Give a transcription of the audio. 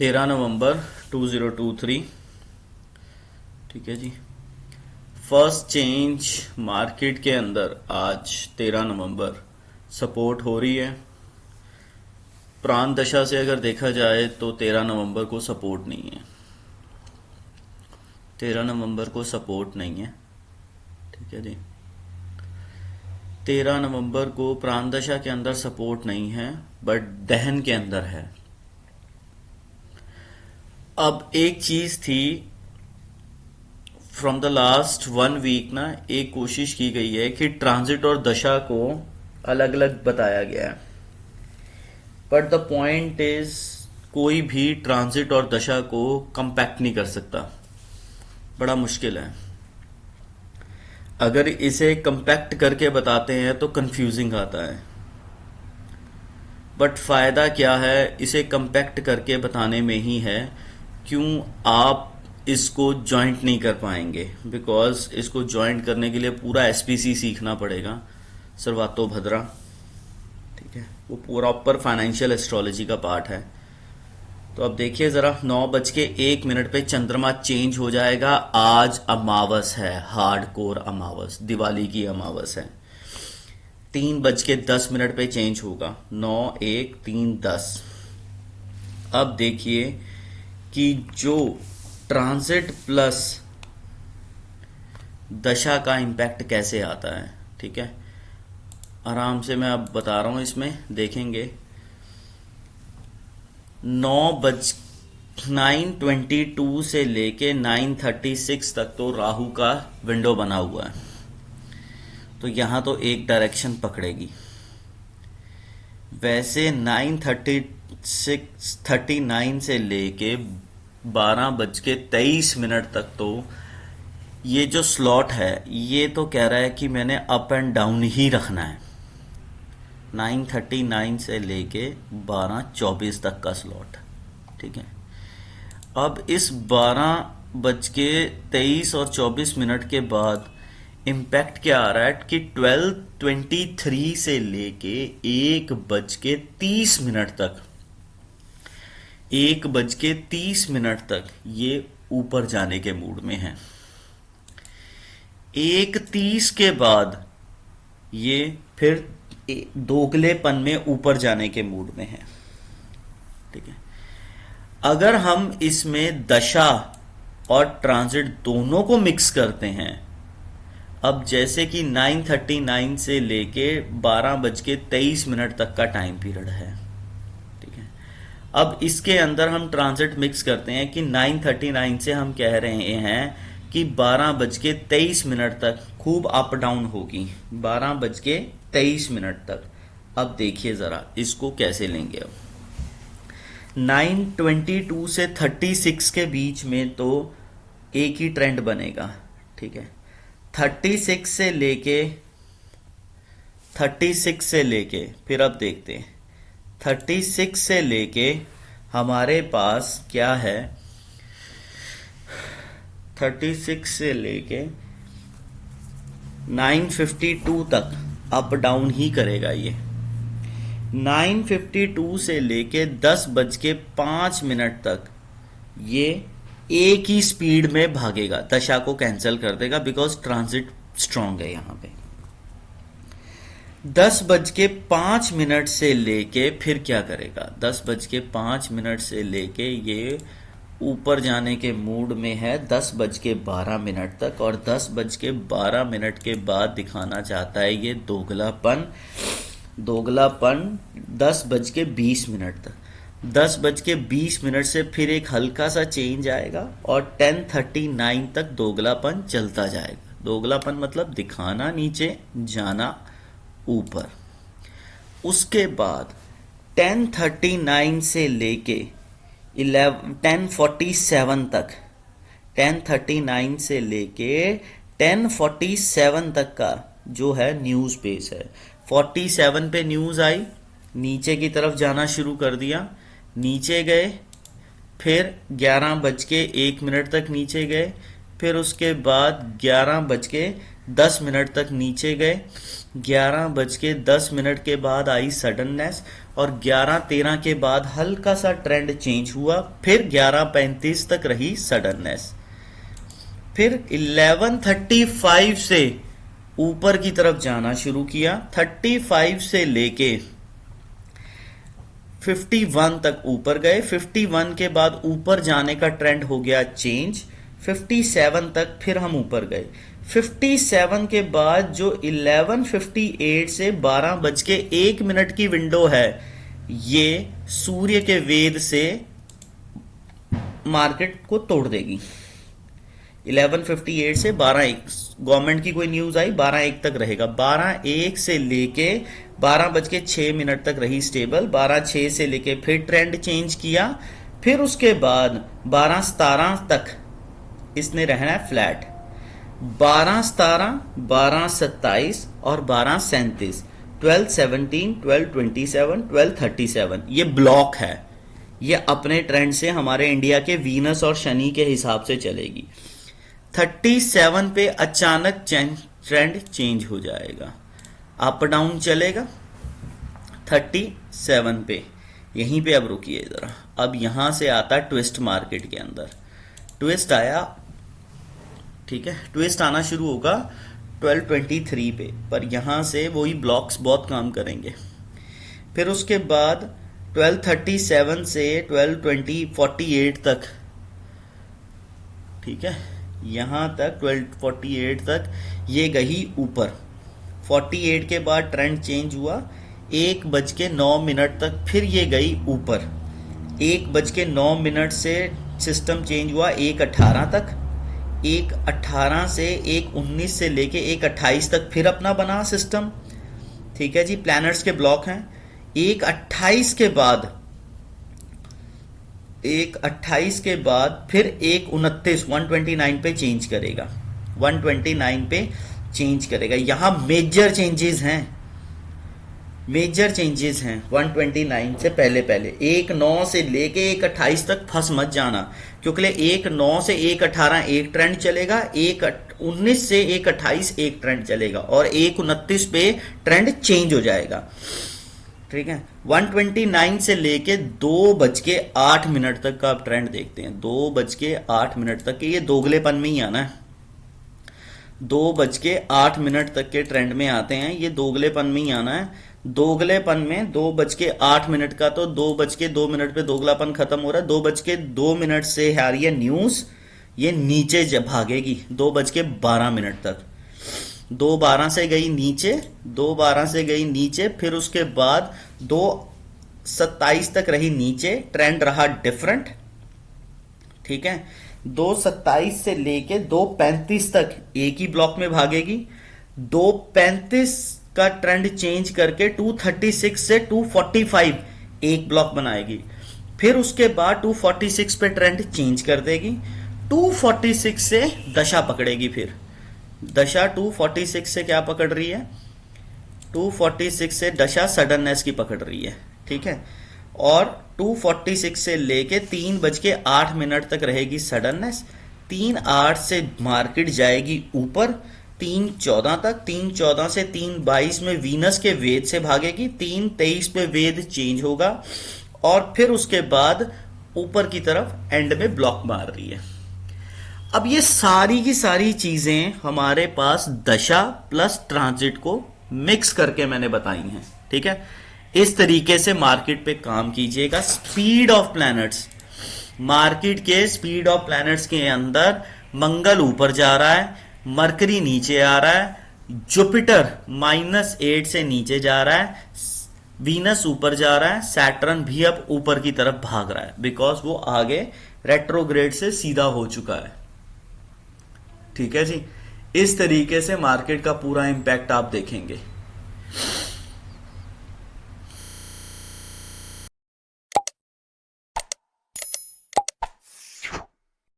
13 नवंबर 2023। ठीक है जी। First change market के अंदर आज 13 नवंबर सपोर्ट हो रही है। प्रांत दशा से अगर देखा जाए तो 13 नवंबर को सपोर्ट नहीं है। 13 नवंबर को सपोर्ट नहीं है। ठीक है जी। 13 नवंबर को प्रांत दशा के अंदर सपोर्ट नहीं है, बट दहन के अंदर है। अब एक चीज थी, फ्रॉम द लास्ट 1 वीक ना एक कोशिश की गई है कि ट्रांजिट और दशा को अलग अलग बताया गया है, बट द पॉइंट इज कोई भी ट्रांजिट और दशा को कंपैक्ट नहीं कर सकता। बड़ा मुश्किल है। अगर इसे कंपैक्ट करके बताते हैं तो कंफ्यूजिंग आता है, बट फायदा क्या है इसे कंपैक्ट करके बताने में ही है। क्यों आप इसको ज्वाइंट नहीं कर पाएंगे? बिकॉज इसको ज्वाइंट करने के लिए पूरा एसपीसी सीखना पड़ेगा, सर्वातो भद्रा। ठीक है, वो प्रॉपर फाइनेंशियल एस्ट्रोलॉजी का पार्ट है। तो अब देखिए जरा, 9:01 पे चंद्रमा चेंज हो जाएगा। आज अमावस है, हार्डकोर अमावस, दिवाली की अमावस है। 3:10 पे चेंज होगा, 9:01, 3:10। अब देखिए कि जो ट्रांजिट प्लस दशा का इंपैक्ट कैसे आता है। ठीक है, आराम से मैं अब बता रहा हूं, इसमें देखेंगे। 9:09:22 से लेके 9:36 तक तो राहु का विंडो बना हुआ है, तो यहां तो एक डायरेक्शन पकड़ेगी। वैसे 9:39 से लेके 12:23 तक तो ये जो स्लॉट है ये तो कह रहा है कि मैंने अप एंड डाउन ही रखना है। 9:39 से लेके 12:24 तक का स्लॉट। ठीक है, अब इस 12:23 और 24 के बाद इम्पैक्ट क्या आ रहा है कि 12:23 से लेके 1:30 तक, 1:30 ये ऊपर जाने के मूड में है। 1:30 के बाद ये फिर दोगलेपन में ऊपर जाने के मूड में है। ठीक है, अगर हम इसमें दशा और ट्रांजिट दोनों को मिक्स करते हैं, अब जैसे कि 9:39 से लेके 12:23 तक का टाइम पीरियड है। ठीक है, अब इसके अंदर हम ट्रांजिट मिक्स करते हैं कि 9:39 से हम कह रहे हैं कि 12:23 तक खूब अप डाउन होगी, 12:23 तक। अब देखिए जरा इसको कैसे लेंगे। अब 9:22 से 36 के बीच में तो एक ही ट्रेंड बनेगा। ठीक है, 36 से लेके फिर अब देखते हैं, 36 से लेके हमारे पास क्या है, 36 से लेके 9:52 तक अप डाउन ही करेगा ये। 9:52 से लेके 10:05 तक ये एक ही स्पीड में भागेगा, दशा को कैंसिल कर देगा, बिकॉज ट्रांजिट स्ट्रांग है यहां पे। 10:05 से लेके फिर क्या करेगा, 10:05 से लेके ये ऊपर जाने के मूड में है 10:12 तक, और 10:12 के बाद दिखाना चाहता है ये दोगलापन 10:20 तक। 10:20 से फिर एक हल्का सा चेंज आएगा और 10:39 तक दोगलापन चलता जाएगा। दोगलापन मतलब दिखाना नीचे, जाना ऊपर। उसके बाद 10:39 से लेके 10:47 तक, 10:39 से लेके 10:47 तक का जो है न्यूज पेस है। 47 पे न्यूज आई, नीचे की तरफ जाना शुरू कर दिया, नीचे गए, फिर 11:01 तक नीचे गए, फिर उसके बाद 11:10 तक नीचे गए, 11:10 के बाद आई सडननेस, और 11:13 के बाद हल्का सा ट्रेंड चेंज हुआ, फिर 11:35 तक रही सडननेस, फिर 11:35 से ऊपर की तरफ जाना शुरू किया, 35 से लेके 51 तक ऊपर गए, 51 के बाद ऊपर जाने का ट्रेंड हो गया चेंज, 57 तक फिर हम ऊपर गए, 57 के बाद जो 11:58 से 12:01 की विंडो है, ये सूर्य के वेद से मार्केट को तोड़ देगी। 11:58 से 12:01, गवर्नमेंट की कोई न्यूज आई 12:01 तक रहेगा, 12:01 से लेके 12:06 तक रही स्टेबल, 12:06 से लेके फिर ट्रेंड चेंज किया, फिर उसके बाद 12:17 तक इसने रहना है फ्लैट, 12:17, 12:27 और 12:37, 12:17, 12:27, 12:37 ये ब्लॉक है। ये अपने ट्रेंड से हमारे इंडिया के वीनस और शनि के हिसाब से चलेगी। 37 पे अचानक ट्रेंड चेंज हो जाएगा, अप डाउन चलेगा 37 पे, यहीं पे अब रुकिए जरा। अब यहां से आता ट्विस्ट मार्केट के अंदर, ट्विस्ट आया, ठीक है, ट्विस्ट आना शुरू होगा 12:23 पे, पर यहां से वही ब्लॉक्स बहुत काम करेंगे। फिर उसके बाद 12:37 से 12:48 तक, ठीक है, यहां तक 12:48 तक ये गई ऊपर, 48 के बाद ट्रेंड चेंज हुआ, 1:09 तक फिर ये गई ऊपर, 1:09 से सिस्टम चेंज हुआ 1:18 तक, 1:18 से 1:19 से लेके 1:28 तक फिर अपना बना सिस्टम, ठीक है जी, प्लैनेट्स के ब्लॉक हैं। 1:28 के बाद 1:28 के बाद फिर 1:29 129 पे चेंज करेगा, 129 पे चेंज करेगा। यहां मेजर चेंजेस हैं, मेजर चेंजेस हैं 129 से पहले पहले। 1:09 से लेके 1:28 तक फंस मत जाना, क्योंकि 1:09 से 1:18 एक ट्रेंड चलेगा, 1:19 से 1:28 एक ट्रेंड चलेगा, और 1:29 पे ट्रेंड चेंज हो जाएगा, ठीक है। 129 से लेके 2:08 तक का आप ट्रेंड देखते हैं, 2:08 तक के, ये दोगलेपन में ही आना है, 2:08 तक के ट्रेंड में आते हैं, ये दोगलेपन में ही आना है। दोगलेपन में 2:08 का, तो 2:02 पे दोगलापन खत्म हो रहा है, 2:02 से आ रही है न्यूज, ये नीचे जब भागेगी 2:12 तक, 2:12 से गई नीचे, 2:12 से गई नीचे, फिर उसके बाद 2:27 तक रही नीचे, ट्रेंड रहा डिफरेंट, ठीक है। 2:27 से लेके 2:35 तक एक ही ब्लॉक में भागेगी, 2:35 का ट्रेंड चेंज करके 2:36 से 2:45 एक ब्लॉक बनाएगी, फिर उसके बाद 2:46 पे ट्रेंड चेंज कर देगी, 2:46 से दशा पकड़ेगी, फिर दशा 2:46 से क्या पकड़ रही है, 2:46 से दशा सडननेस की पकड़ रही है, ठीक है, और 2:46 से लेके 3:08 तक रहेगी सडननेस, 3:08 से मार्केट जाएगी ऊपर 3:14 तक, 3:14 से 3:22 में वीनस के वेद से भागेगी, 3:23 पे वेद चेंज होगा, और फिर उसके बाद ऊपर की तरफ एंड में ब्लॉक मार रही है। अब ये सारी की सारी चीजें हमारे पास दशा प्लस ट्रांजिट को मिक्स करके मैंने बताई हैं, ठीक है। इस तरीके से मार्केट पे काम कीजिएगा। स्पीड ऑफ प्लैनेट्स, मार्केट के स्पीड ऑफ प्लैनेट्स के अंदर मंगल ऊपर जा रहा है, मरकरी नीचे आ रहा है, जुपिटर -8 से नीचे जा रहा है, वीनस ऊपर जा रहा है, सैटर्न भी अब ऊपर की तरफ भाग रहा है, बिकॉज वो आगे रेट्रोग्रेड से सीधा हो चुका है, ठीक है जी। इस तरीके से मार्केट का पूरा इंपैक्ट आप देखेंगे।